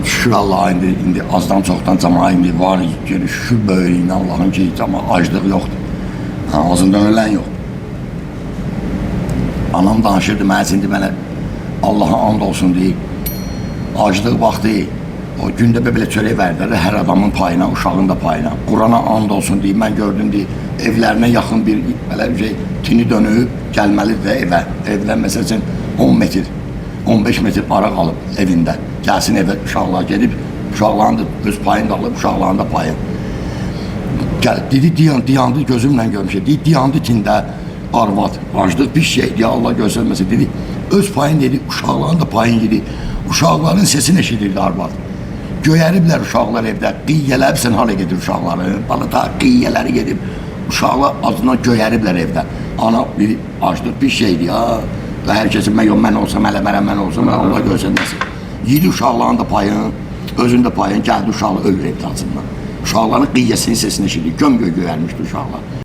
Şükür Allah'a indi azdan çoxdan cəmaət indi var, gedir şükür böyüyünə Allah'ın ki, cəmaət aclıq yoxdur. Ağzından ölən yox. Anam danışırdı, indi mənə Allah'a and olsun deyib, aclıq vaxtı, o gündə belə çörək verdilər, hər adamın payına, uşağın da payına. Qurana and olsun deyib, mən gördüm deyib, evlərinə yaxın bir belə bir şey, tini dönüb, gəlməlidir də evə. Evdən məsəl üçün 10 metr, 15 metr ara qalıb evində. Gəlsin evə, uşaqlar gedib, uşaqların da öz payını da alıb, uşaqların da payı. Dedi, diyandı, gözümlə görmüşəm, dedi, diyandı tində arvad, aclıq bir şeydir, Allah göstərməsin, dedi, öz payını dedi, uşaqların da payını dedi, uşaqların sesini eşidirdi arvad. Göyəriblər uşaqlar evdə, qiyyələbsən hala gedir uşaqların, balata qiyyələri gedib, uşaqlar acından göyəriblər evdə. Ana dedi, aclıq bir şeydir ya, və hər kəsin mən olsam, mən olsam, Allah göstərməsin. Yedi uşaqların da payını, özün də payını, gəldi uşaqlar ölür evdə acından. Uşaqların qiyyəsinin sesini eşidir, göm-göy göyərmişdi uşaqlar.